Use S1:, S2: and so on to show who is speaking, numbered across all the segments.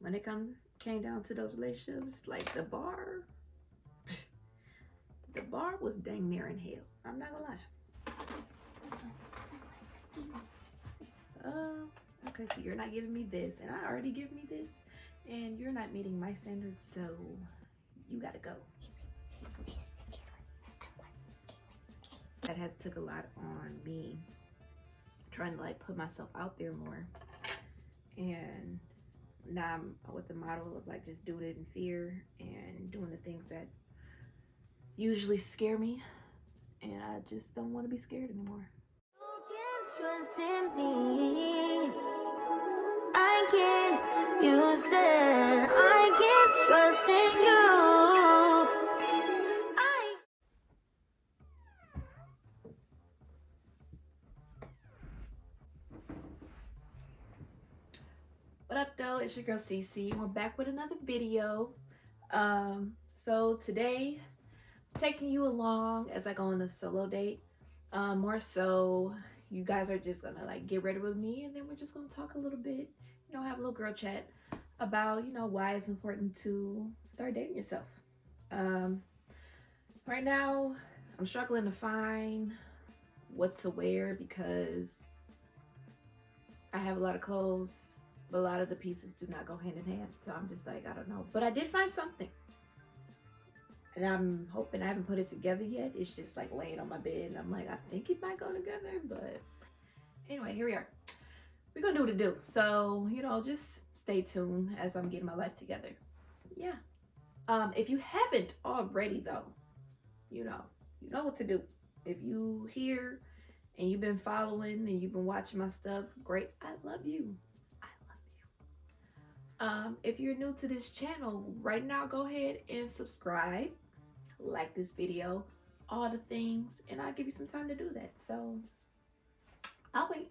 S1: when it came down to those relationships, like the bar was dang near in hell. I'm not gonna lie. Okay, so you're not giving me this, and I already give me this, and you're not meeting my standards, so you gotta go. That has took a lot on me, trying to like put myself out there more, and now I'm with the model of like just doing it in fear and doing the things that usually scare me, and I just don't want to be scared anymore.
S2: You can trust in me. I can. You said I can trust in you.
S1: What up though, it's your girl Sisi. We're back with another video. So today taking you along as I go on a solo date. More so you guys are just gonna like get ready with me, and then we're just gonna talk a little bit, you know, have a little girl chat about, you know, why it's important to start dating yourself. Right now I'm struggling to find what to wear because I have a lot of clothes, but a lot of the pieces do not go hand in hand. So I'm just like, I don't know. But I did find something, and I'm hoping. I haven't put it together yet. It's just like laying on my bed, and I'm like, I think it might go together. But anyway, here we are. We're gonna do what it do. So, you know, just stay tuned as I'm getting my life together. Yeah. If you haven't already though, you know what to do. If you here and you've been following and you've been watching my stuff, great. I love you. If you're new to this channel right now, go ahead and subscribe, like this video, all the things, and I'll give you some time to do that. So I'll wait.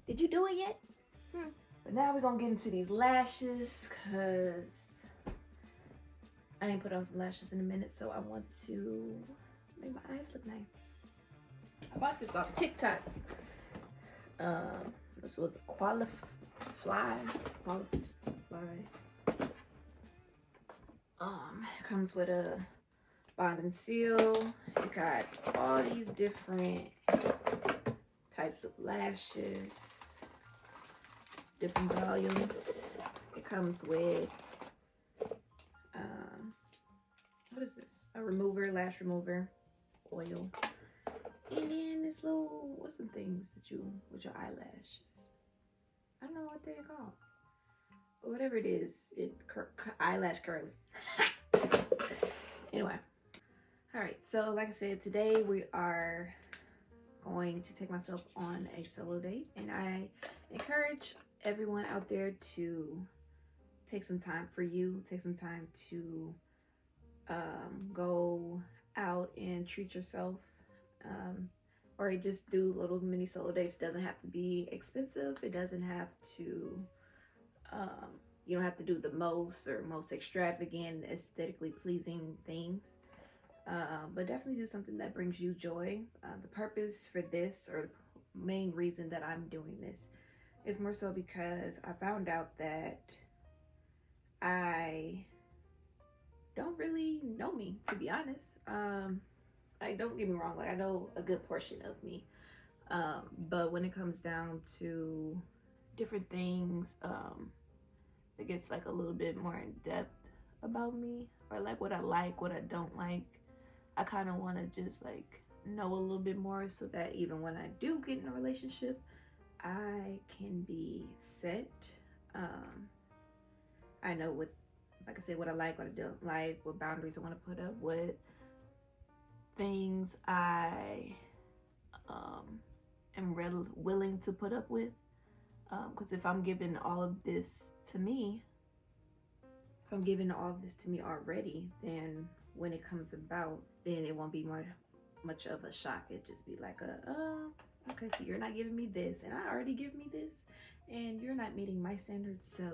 S1: Did you do it yet? But now we're gonna get into these lashes, because I ain't put on some lashes in a minute, so I want to make my eyes look nice. I bought this off TikTok. This was a Qualify. It comes with a bond and seal. It got all these different types of lashes, different volumes. It comes with what is this? A remover, lash remover, oil. And then this little, what's the things that you, with your eyelashes? I don't know what they're called. But whatever it is, eyelash curler. Anyway. Alright, so like I said, today we are going to take myself on a solo date. And I encourage everyone out there to take some time for you. Take some time to go out and treat yourself. Or just do little mini solo dates. It doesn't have to be expensive. It doesn't have to, you don't have to do the most extravagant, aesthetically pleasing things. But definitely do something that brings you joy. The purpose for this, or the main reason that I'm doing this, is more so because I found out that I don't really know me, to be honest. Like, don't get me wrong, like I know a good portion of me, but when it comes down to different things, it gets like a little bit more in depth about me, or like what I don't like. I kind of want to just like know a little bit more, so that even when I do get in a relationship, I can be set. I know what, like I said, what I like, what I don't like, what boundaries I want to put up, what things I am willing to put up with, because if I'm giving all of this to me, already, then when it comes about, then it won't be much of a shock. It just be like okay, so you're not giving me this, and I already give me this, and you're not meeting my standards, so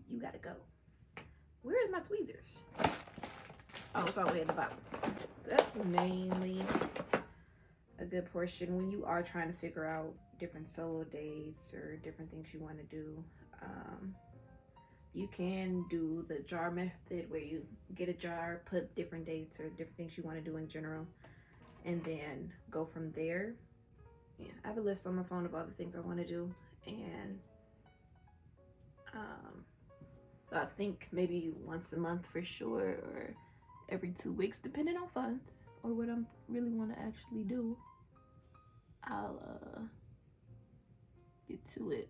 S1: you gotta go. Where's my tweezers? Oh, it's all the way at the bottom. So that's mainly a good portion when you are trying to figure out different solo dates or different things you want to do. You can do the jar method where you get a jar, put different dates or different things you want to do in general, and then go from there. Yeah, I have a list on my phone of all the things I want to do, and so I think maybe once a month for sure, or every 2 weeks, depending on funds or what I'm really want to actually do. I'll get to it.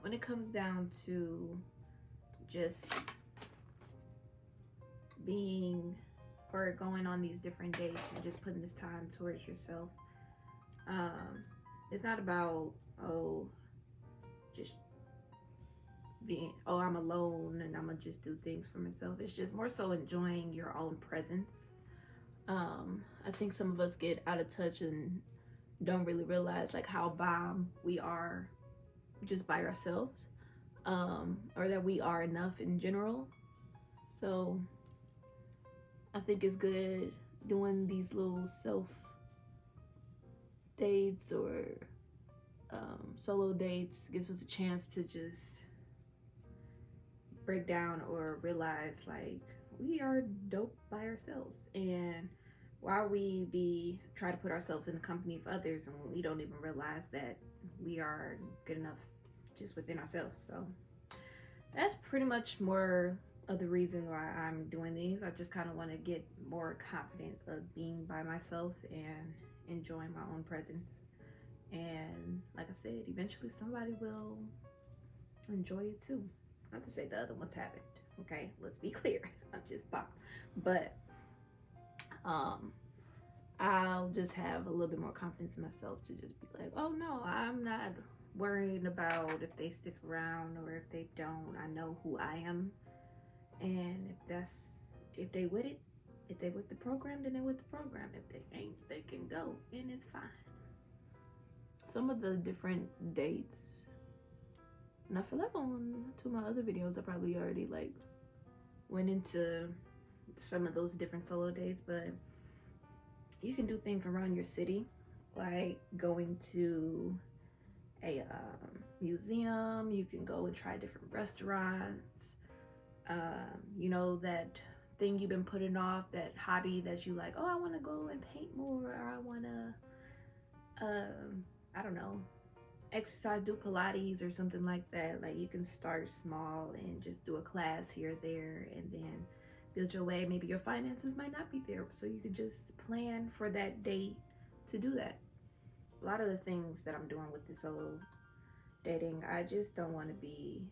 S1: When it comes down to just being or going on these different dates and just putting this time towards yourself, it's not about just being I'm alone and I'm gonna just do things for myself. It's just more so enjoying your own presence. I think some of us get out of touch and don't really realize like how bomb we are just by ourselves, or that we are enough in general. So I think it's good doing these little self dates or solo dates. Gives us a chance to just break down or realize like we are dope by ourselves, and while we try to put ourselves in the company of others, and we don't even realize that we are good enough just within ourselves. So that's pretty much more of the reason why I'm doing these. I just kind of want to get more confident of being by myself and enjoying my own presence. And like I said, eventually somebody will enjoy it too. Not to say the other ones haven't, okay? Let's be clear. I'm just pop. But I'll just have a little bit more confidence in myself to just be like, oh no, I'm not worrying about if they stick around or if they don't. I know who I am, and if they with it, if they with the program, then they with the program. If they ain't, they can go, and it's fine. Some of the different dates, and I feel like on 2 of my other videos I probably already like went into some of those different solo dates, but you can do things around your city, like going to a museum. You can go and try different restaurants. You know, that thing you've been putting off, that hobby that you like, oh, I want to go and paint more, or I want to I don't know, exercise, do Pilates or something like that. Like you can start small and just do a class here or there, and then build your way. Maybe your finances might not be there, so you could just plan for that date to do that. A lot of the things that I'm doing with the solo dating, I just don't want to be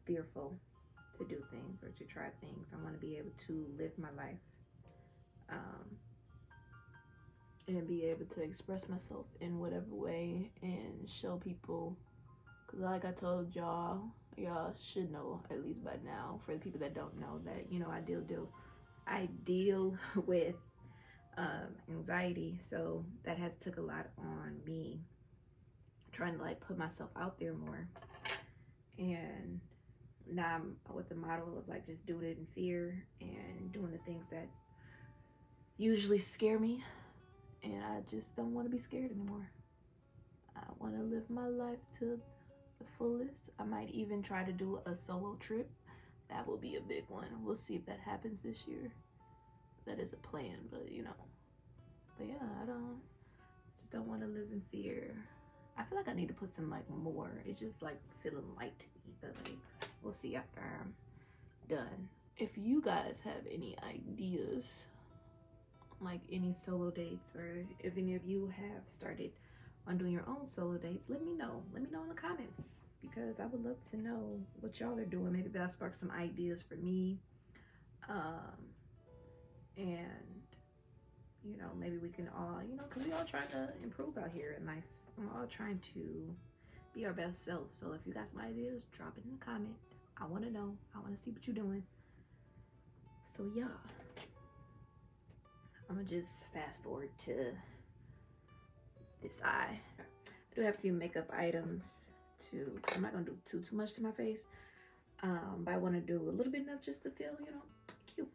S1: fearful to do things or to try things. I want to be able to live my life, and be able to express myself in whatever way and show people. Because like I told y'all should know at least by now, for the people that don't know, that you know I deal with anxiety, so that has took a lot on me, trying to like put myself out there more. And now I'm with the model of like just doing it in fear and doing the things that usually scare me, and I just don't want to be scared anymore. I want to live my life to the fullest. I might even try to do a solo trip. That will be a big one. We'll see if that happens this year. That is a plan, but you know. But yeah, I just don't want to live in fear. I feel like I need to put some like more. It's just like feeling light to me, but like we'll see after I'm done. If you guys have any ideas, like any solo dates, or if any of you have started on doing your own solo dates, let me know. Let me know in the comments, because I would love to know what y'all are doing. Maybe that'll spark some ideas for me. And you know, maybe we can all, you know, because we all trying to improve out here in life. I'm all trying to be our best self. So if you got some ideas, drop it in the comment. I want to know. I want to see what you're doing. So yeah, I'm gonna just fast forward to this eye. I do have a few makeup items to, I'm not gonna do too much to my face, but I want to do a little bit enough just to feel, you know, cute.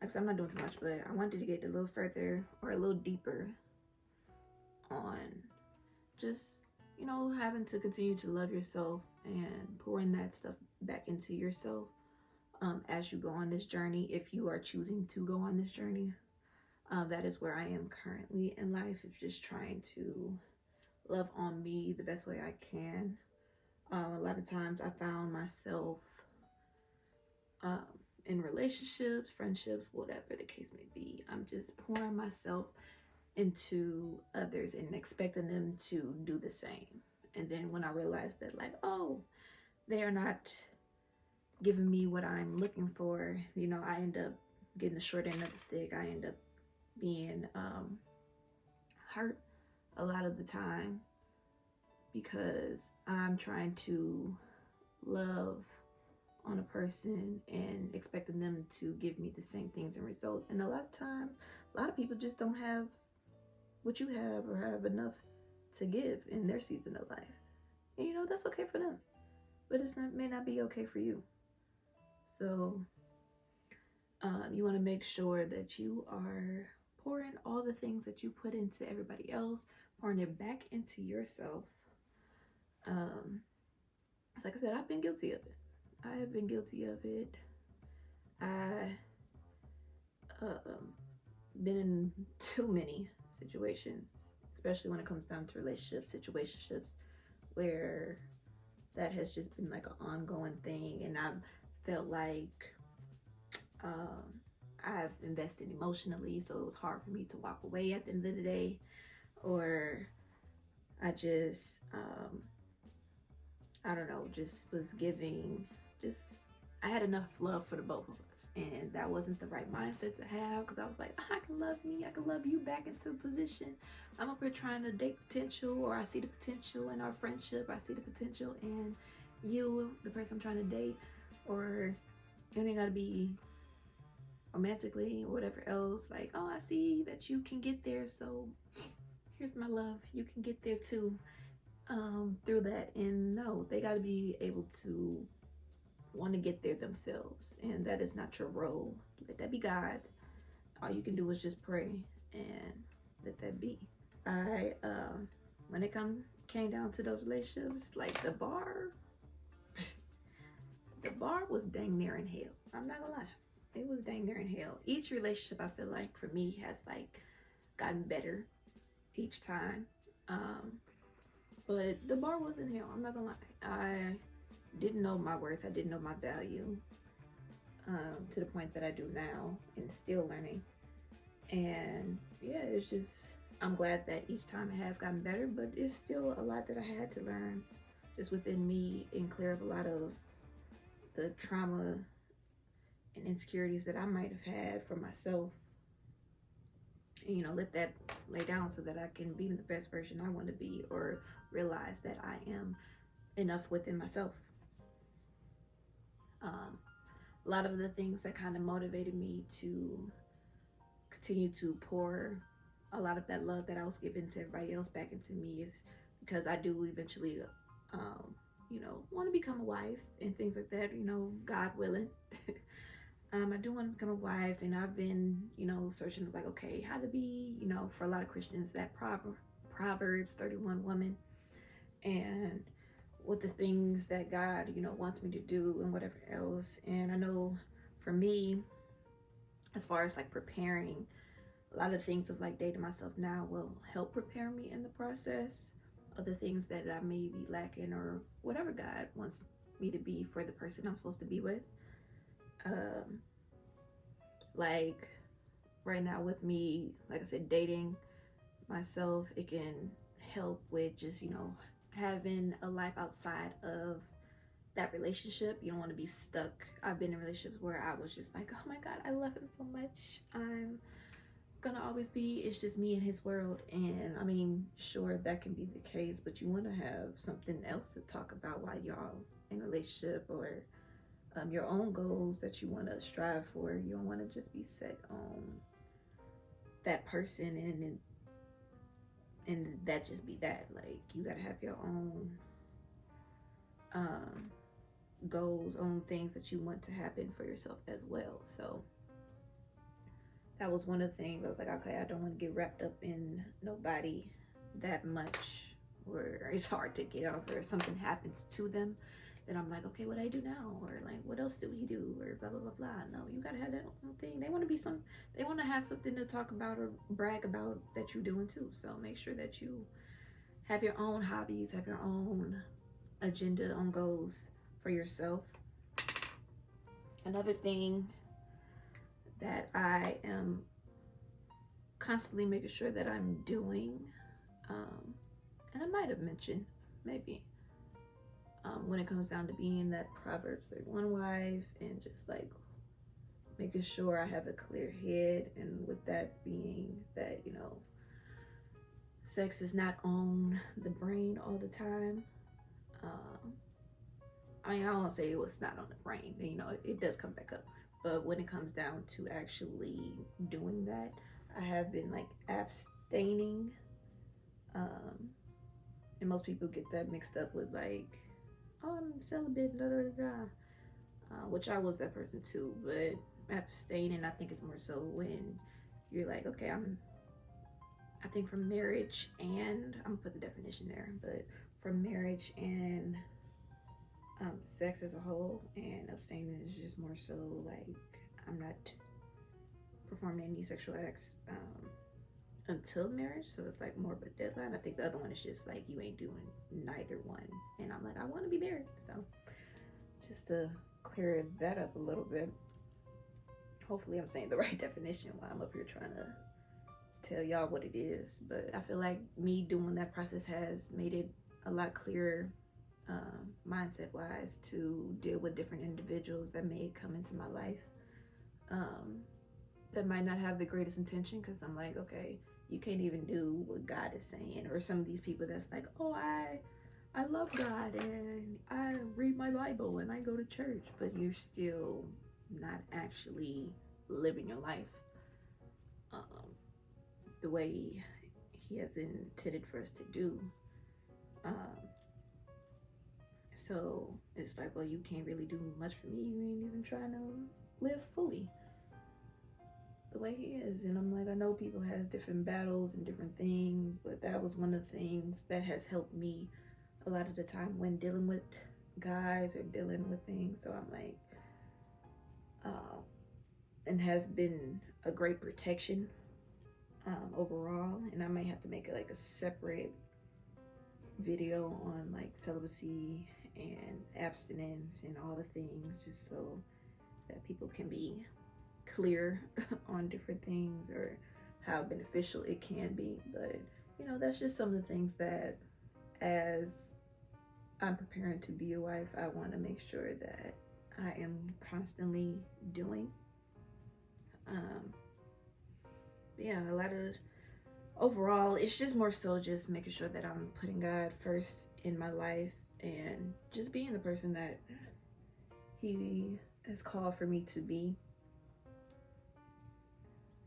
S1: like I said, I'm not doing too much, but I wanted to get a little further or a little deeper on just, you know, having to continue to love yourself and pouring that stuff back into yourself as you go on this journey, if you are choosing to go on this journey. That is where I am currently in life, is just trying to love on me the best way I can. A lot of times I found myself um, in relationships, friendships, whatever the case may be, I'm just pouring myself into others and expecting them to do the same. And then when I realized that, like, oh, they are not giving me what I'm looking for, you know, I end up getting the short end of the stick. I end up being hurt a lot of the time because I'm trying to love on a person and expecting them to give me the same things in result. And a lot of times, a lot of people just don't have what you have or have enough to give in their season of life. And you know, that's okay for them, but may not be okay for you. So you want to make sure that you are pouring all the things that you put into everybody else, pouring it back into yourself. It's like I said, I've been guilty of it. I have been guilty of it. I been in too many situations, especially when it comes down to relationships, situationships, where that has just been like an ongoing thing, and I've felt like I've invested emotionally, so it was hard for me to walk away at the end of the day, or I just I don't know, just was giving, just I had enough love for the both of us, and that wasn't the right mindset to have, because I was like, I can love me, I can love you back into a position. I'm up here trying to date potential, or I see the potential in our friendship, I see the potential in you, the person I'm trying to date, or it ain't gotta be romantically or whatever else. Like, oh, I see that you can get there, so here's my love, you can get there too, through that. And no, they got to be able to want to get there themselves, and that is not your role. Let that be God. All you can do is just pray and let that be. I when it came down to those relationships, like the bar was dang near in hell. I'm not gonna lie, it was dang near in hell. Each relationship, I feel like, for me, has like gotten better each time, but the bar was in hell. I'm not gonna lie, I didn't know my worth, I didn't know my value, to the point that I do now, and still learning. And yeah, it's just, I'm glad that each time it has gotten better, but it's still a lot that I had to learn just within me and clear up a lot of the trauma and insecurities that I might have had for myself, and, you know, let that lay down so that I can be the best version I want to be, or realize that I am enough within myself. A lot of the things that kind of motivated me to continue to pour a lot of that love that I was giving to everybody else back into me is because I do eventually, you know, want to become a wife and things like that, you know, God willing. I do want to become a wife, and I've been, you know, searching like, okay, how to be, you know, for a lot of Christians, that Proverbs 31 woman, and what the things that God, you know, wants me to do and whatever else. And I know for me, as far as like preparing, a lot of things of like dating myself now will help prepare me in the process of the things that I may be lacking, or whatever God wants me to be for the person I'm supposed to be with. Like right now with me, like I said, dating myself, it can help with just, you know, having a life outside of that relationship. You don't want to be stuck. I've been in relationships where I was just like, oh my God, I love him so much, I'm gonna always be, it's just me and his world. And I mean, sure, that can be the case, but you want to have something else to talk about while y'all in a relationship, or your own goals that you want to strive for. You don't want to just be set on that person and that just be that. Like, you gotta have your own goals, own things that you want to happen for yourself as well. So that was one of the things. I was like, okay, I don't want to get wrapped up in nobody that much where it's hard to get off, or if something happens to them, then I'm like, okay, what do I do now? Or like, what else do we do? Or blah, blah, blah, blah. No, you gotta have that own thing. They want to have something to talk about or brag about that you're doing too. So make sure that you have your own hobbies, have your own agenda, own goals for yourself. Another thing that I am constantly making sure that I'm doing, and I might have mentioned maybe, when it comes down to being that Proverbs 31 wife, and just like making sure I have a clear head, and with that being that, you know, sex is not on the brain all the time. I mean, I don't want to say it was not on the brain, you know, it does come back up. But when it comes down to actually doing that, I have been like abstaining. And most people get that mixed up with like, oh, I'm celibate, da da da, which I was that person too. But abstaining, I think, is more so when you're like, okay, I think from marriage, and I'm gonna put the definition there, but from marriage and sex as a whole, and abstaining is just more so like I'm not performing any sexual acts until marriage, so it's like more of a deadline. I think the other one is just like you ain't doing neither one, and I'm like, I want to be married, so just to clear that up a little bit. Hopefully I'm saying the right definition while I'm up here trying to tell y'all what it is, but I feel like me doing that process has made it a lot clearer, mindset wise, to deal with different individuals that may come into my life, that might not have the greatest intention, because I'm like, okay, you can't even do what God is saying. Or some of these people that's like, oh, I love God and I read my Bible and I go to church, but you're still not actually living your life the way he has intended for us to do. So it's like, well, you can't really do much for me. You ain't even trying to live fully the way he is. And I'm like, I know people have different battles and different things, but that was one of the things that has helped me a lot of the time when dealing with guys or dealing with things. So I'm like, and has been a great protection overall. And I might have to make like a separate video on like celibacy and abstinence and all the things, just so that people can be clear on different things or how beneficial it can be. But you know, that's just some of the things that as I'm preparing to be a wife, I want to make sure that I am constantly doing. Yeah, a lot of overall, it's just more so just making sure that I'm putting God first in my life and just being the person that he has called for me to be.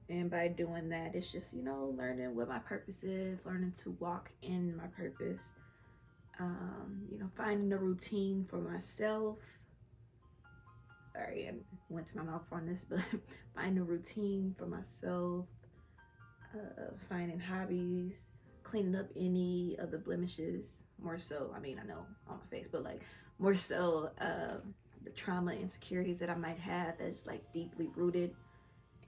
S1: And by doing that, it's just, you know, learning what my purpose is, learning to walk in my purpose, you know, finding a routine for myself. Sorry, I went to my mouth on this, but finding a routine for myself, finding hobbies, cleaning up any of the blemishes, more so, I mean, I know on my face, but like more so the trauma, insecurities that I might have that's like deeply rooted,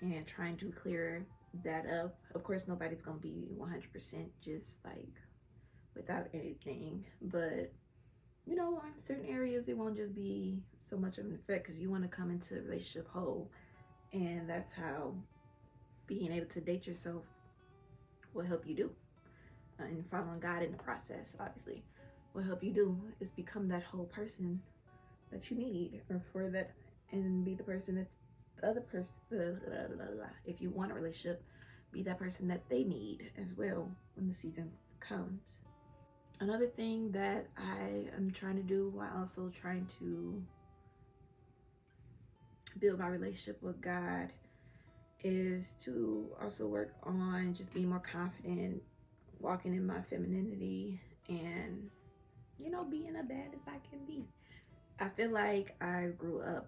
S1: and trying to clear that up. Of course, nobody's gonna be 100% just like without anything, but you know, in certain areas it won't just be so much of an effect, because you want to come into a relationship whole, and that's how being able to date yourself will help you do, and following God in the process obviously will help you do, is become that whole person that you need, or for that, and be the person that the other person, if you want a relationship, be that person that they need as well when the season comes. Another thing that I am trying to do while also trying to build my relationship with God is to also work on just being more confident, walking in my femininity, and, you know, being as bad as I can be. I feel like I grew up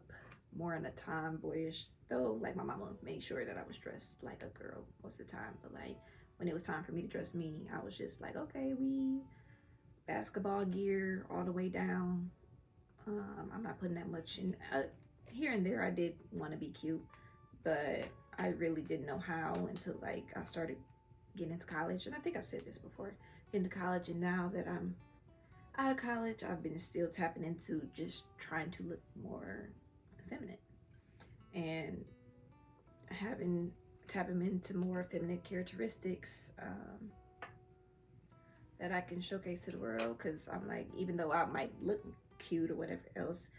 S1: more in a tomboyish though. Like my mama made sure that I was dressed like a girl most of the time, but like when it was time for me to dress me, I was just like, okay, we basketball gear all the way down. I'm not putting that much in. Here and there I did want to be cute, but I really didn't know how until like I started getting into college. And I think I've said this before, into college, and now that I'm out of college, I've been still tapping into just trying to look more feminine and tapping into more feminine characteristics that I can showcase to the world. Because I'm like, even though I might look cute or whatever else,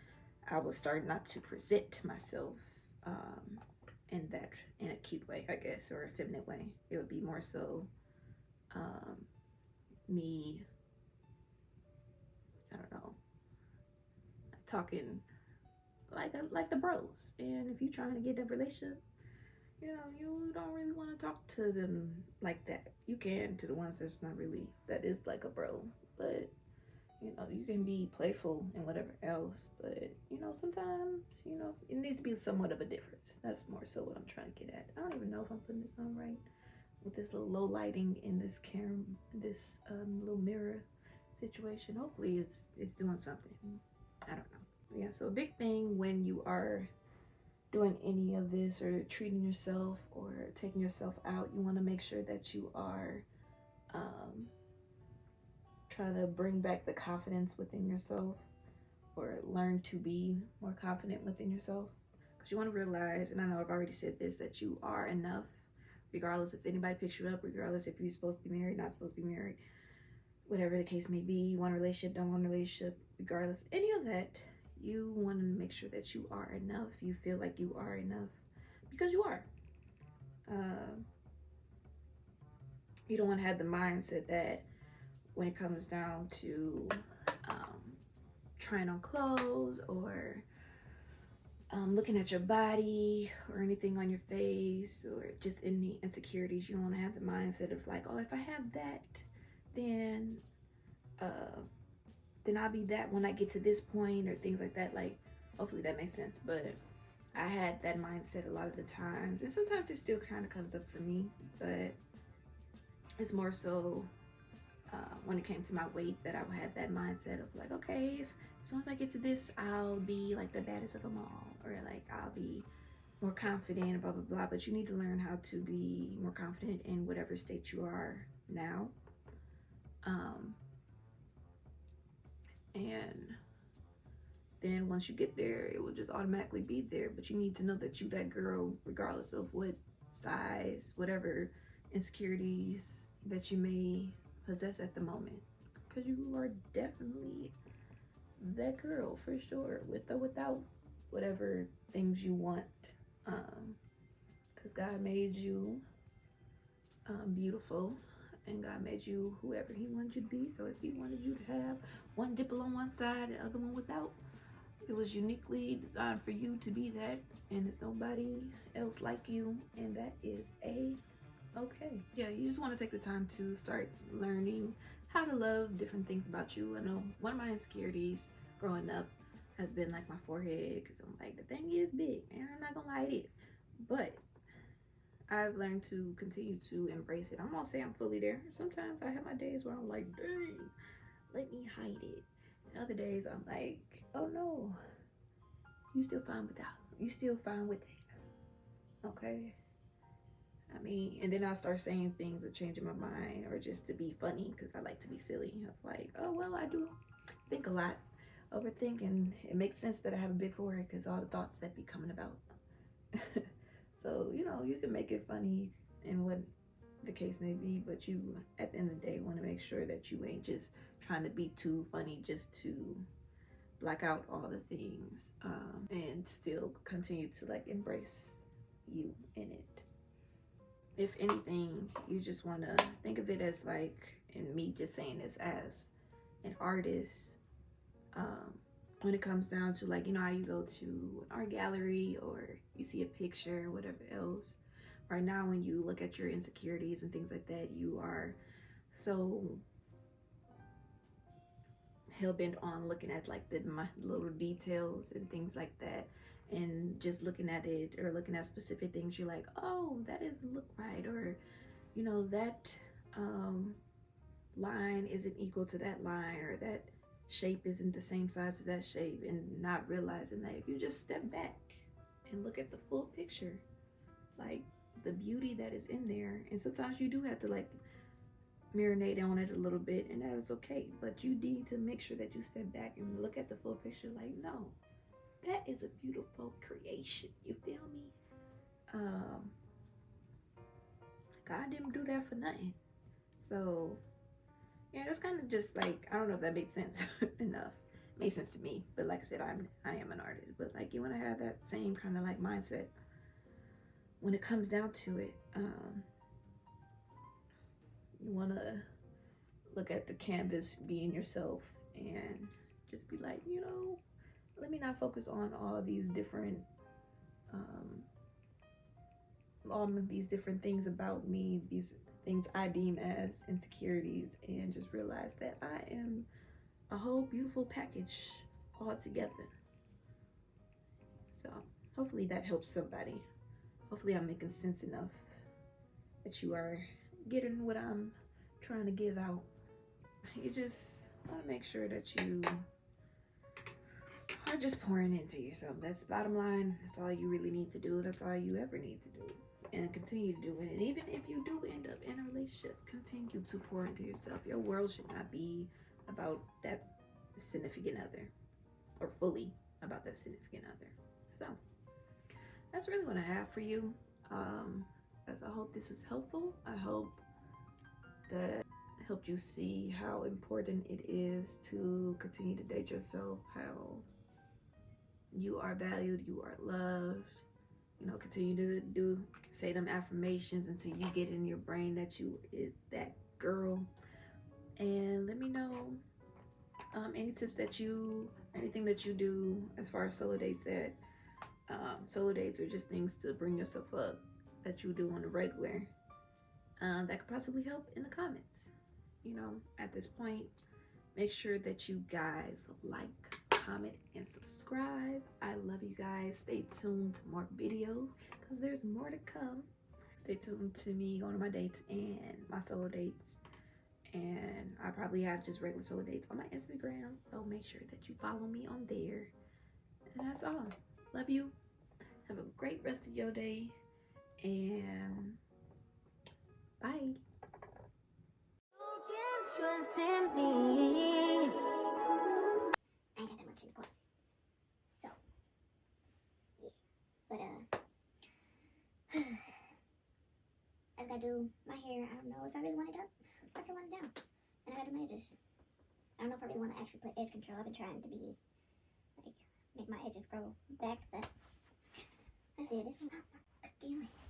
S1: I will start not to present myself in a cute way, I guess, or a feminine way. It would be more so me, I don't know, talking like the bros. And if you're trying to get a relationship, you know, you don't really want to talk to them like that. You can to the ones that is like a bro, but you know, you can be playful and whatever else, but you know, sometimes, you know, it needs to be somewhat of a difference. That's more so what I'm trying to get at. I don't even know if I'm putting this on right with this little low lighting in this camera, this little mirror situation. Hopefully it's doing something. I don't know. Yeah, so a big thing when you are doing any of this or treating yourself or taking yourself out, you want to make sure that you are trying to bring back the confidence within yourself, or learn to be more confident within yourself. Because you want to realize, and I know I've already said this, that you are enough, regardless if anybody picks you up, regardless if you're supposed to be married, not supposed to be married, whatever the case may be. You want a relationship, don't want a relationship, regardless any of that, you want to make sure that you are enough. You feel like you are enough because you are. You don't want to have the mindset that when it comes down to trying on clothes or looking at your body or anything on your face or just any insecurities, you don't want to have the mindset of like, oh, if I have that, then I'll be that when I get to this point, or things like that. Like, hopefully that makes sense. But I had that mindset a lot of the times, and sometimes it still kind of comes up for me, but it's more so when it came to my weight that I had that mindset of like, okay, as soon as I get to this, I'll be like the baddest of them all, or like I'll be more confident, blah blah blah. But you need to learn how to be more confident in whatever state you are now, and then once you get there, it will just automatically be there. But you need to know that you that girl, regardless of what size, whatever insecurities that you may possess at the moment, because you are definitely that girl for sure, with or without whatever things you want, because God made you beautiful, and God made you whoever he wanted you to be. So if he wanted you to have one dimple on one side and the other one without, it was uniquely designed for you to be that, and there's nobody else like you, and that is okay. Yeah, you just want to take the time to start learning how to love different things about you. I know one of my insecurities growing up has been like my forehead, because I'm like, the thing is big, and I'm not gonna lie, it is. But I've learned to continue to embrace it. I'm gonna say I'm fully there. Sometimes I have my days where I'm like, dang, let me hide it. And other days I'm like, oh no, you still fine with it. Okay. I mean, and then I start saying things or changing my mind, or just to be funny, because I like to be silly. I'm like, oh well, I do think a lot, overthink, and it makes sense that I have a big forehead because all the thoughts that be coming about. So, you know, you can make it funny and what the case may be, but you, at the end of the day, want to make sure that you ain't just trying to be too funny just to black out all the things, and still continue to like embrace you in it. If anything, you just want to think of it as like, and me just saying this as an artist, when it comes down to like, you know how you go to an art gallery or you see a picture, whatever else. Right now, when you look at your insecurities and things like that, you are so hell-bent on looking at like the little details and things like that, and just looking at it or looking at specific things, you're like, oh, that doesn't look right, or you know, that line isn't equal to that line, or that shape isn't the same size as that shape, and not realizing that if you just step back and look at the full picture, like the beauty that is in there. And sometimes you do have to like marinate on it a little bit, and that is okay, but you need to make sure that you step back and look at the full picture, like, no, that is a beautiful creation, you feel me? God didn't do that for nothing. So yeah, that's kind of just like, I don't know if that makes sense enough. It makes sense to me, but like I said, I am an artist, but like you want to have that same kind of like mindset when it comes down to it. You want to look at the canvas, being yourself, and just be like, you know, let me not focus on all of these different things about me, these things I deem as insecurities, and just realize that I am a whole beautiful package all together. So hopefully that helps somebody. Hopefully I'm making sense enough that you are getting what I'm trying to give out. You just want to make sure that you are just pouring into yourself. That's bottom line. That's all you really need to do. That's all you ever need to do, and continue to do it. And even if you do end up in a relationship, continue to pour into yourself. Your world should not be about that significant other, or fully about that significant other. So that's really what I have for you. As I hope this was helpful. I hope that helped you see how important it is to continue to date yourself, how you are valued, you are loved. You know, continue to say them affirmations until you get in your brain that you is that girl. And let me know any tips that anything that you do as far as solo dates, that solo dates are just things to bring yourself up that you do on the regular, that could possibly help in the comments. You know, at this point, make sure that you guys like, comment, and subscribe. I love you guys. Stay tuned to more videos because there's more to come. Stay tuned to me going on my dates and my solo dates. And I probably have just regular solo dates on my Instagram. So make sure that you follow me on there. And that's all. Love you. Have a great rest of your day. And bye.
S2: You can trust in me. I ain't got that much in the points. So, yeah. But, I gotta do my hair. I don't know if I really want it up or if I want it down. And I gotta do my edges. I don't know if I really want to actually put edge control. I've been trying to be, like, make my edges grow back, but let's see, this one, damn it.